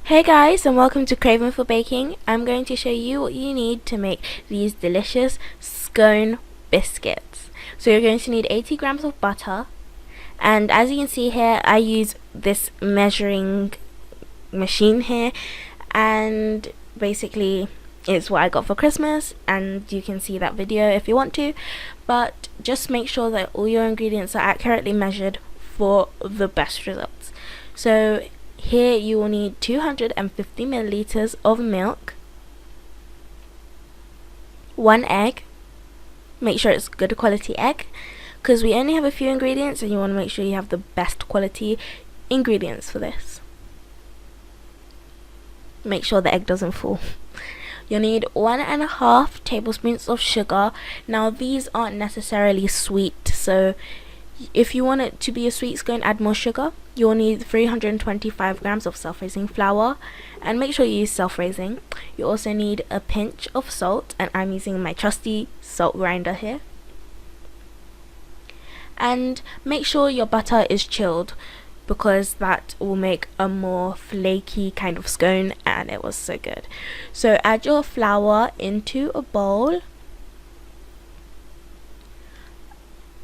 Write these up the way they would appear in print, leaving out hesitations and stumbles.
Hey guys, and welcome to Craving for Baking. I'm going to show you what you need to make these delicious scone biscuits. So you're going to need 80 grams of butter, and as you can see here, I use this measuring machine here, and basically it's what I got for Christmas, and you can see that video if you want to, but just make sure that all your ingredients are accurately measured for the best results. So here you will need 250 milliliters of milk, 1 egg. Make sure it's good quality egg, because we only have a few ingredients and you want to make sure you have the best quality ingredients for this. Make sure the egg doesn't fall. You'll need 1.5 tablespoons of sugar. Now these aren't necessarily sweet, so if you want it to be a sweet scone, add more sugar. You'll need 325 grams of self-raising flour, and make sure you use self-raising. You also need a pinch of salt, and I'm using my trusty salt grinder here. And make sure your butter is chilled, because that will make a more flaky kind of scone, and it was so good. So add your flour into a bowl,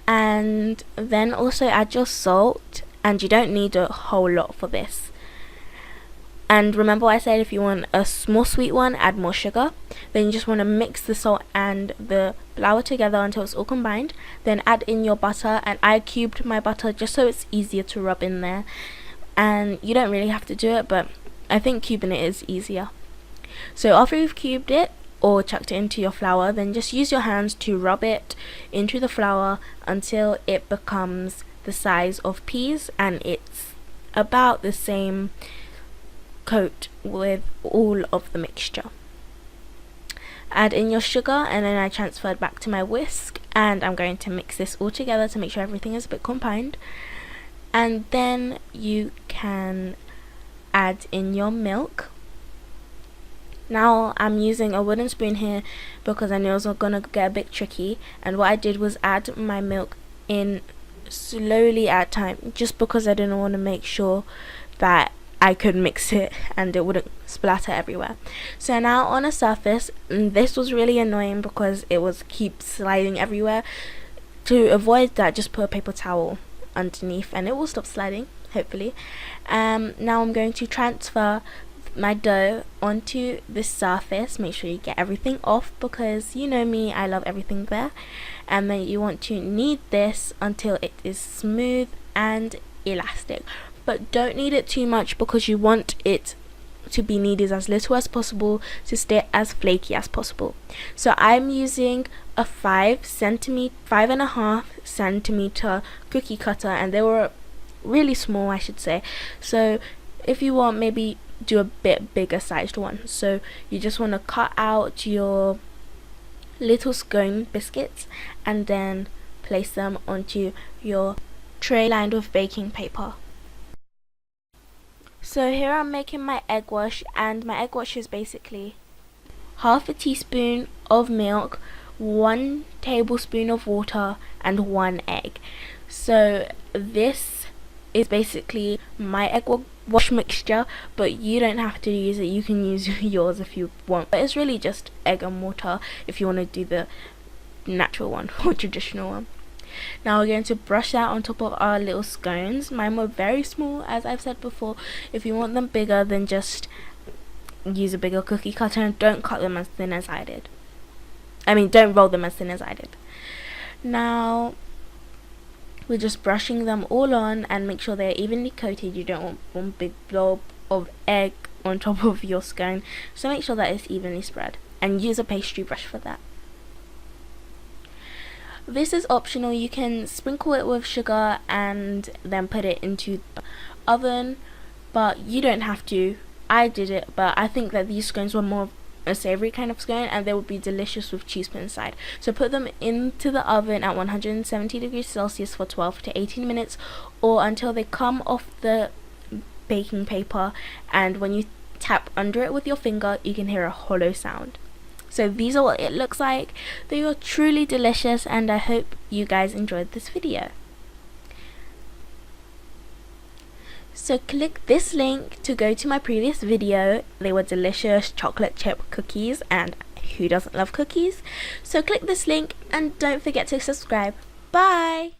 and then also add your salt, and you don't need a whole lot for this. And remember I said if you want a more sweet one, add more sugar. Then you just want to mix the salt and the flour together until it's all combined. Then add in your butter, and I cubed my butter just so it's easier to rub in there, and you don't really have to do it, but I think cubing it is easier. So after you've cubed it or chucked it into your flour, then just use your hands to rub it into the flour until it becomes the size of peas, and it's about the same coat with all of the mixture. Add in your sugar, and then I transferred back to my whisk, and I'm going to mix this all together to make sure everything is a bit combined. And then you can add in your milk. Now I'm using a wooden spoon here because I knew it was gonna get a bit tricky, and what I did was add my milk in slowly at a time, just because I didn't want to make sure that I could mix it and it wouldn't splatter everywhere. So now on a surface, and this was really annoying because it was keep sliding everywhere. To avoid that, just put a paper towel underneath and it will stop sliding, hopefully. Now I'm going to transfer my dough onto this surface. Make sure you get everything off, because you know me, I love everything there. And then you want to knead this until it is smooth and elastic, but don't knead it too much because you want it to be kneaded as little as possible to stay as flaky as possible. So I'm using a 5.5 centimeter cookie cutter, and they were really small, I should say. So if you want, maybe do a bit bigger sized one. So you just want to cut out your little scone biscuits and then place them onto your tray lined with baking paper. So here I'm making my egg wash, and my egg wash is basically half a teaspoon of milk, 1 tablespoon of water, and 1 egg. So this is basically my egg wash mixture, but you don't have to use it. You can use yours if you want, but it's really just egg and water if you want to do the natural one or traditional one. Now we're going to brush that on top of our little scones. Mine were very small, as I've said before. If you want them bigger, then just use a bigger cookie cutter, and don't cut them as thin as I did. I mean, don't roll them as thin as I did. Now we're just brushing them all on, and make sure they're evenly coated. You don't want one big blob of egg on top of your scone, so make sure that it's evenly spread, and use a pastry brush for that. This is optional. You can sprinkle it with sugar and then put it into the oven, but you don't have to. I did it, but I think that these scones were more a savory kind of scone, and they would be delicious with cheese put inside. So put them into the oven at 170 degrees Celsius for 12 to 18 minutes, or until they come off the baking paper, and when you tap under it with your finger, you can hear a hollow sound. So these are what it looks like. They are truly delicious, and I hope you guys enjoyed this video. So click this link to go to my previous video. They were delicious chocolate chip cookies, and who doesn't love cookies? So click this link and don't forget to subscribe. Bye!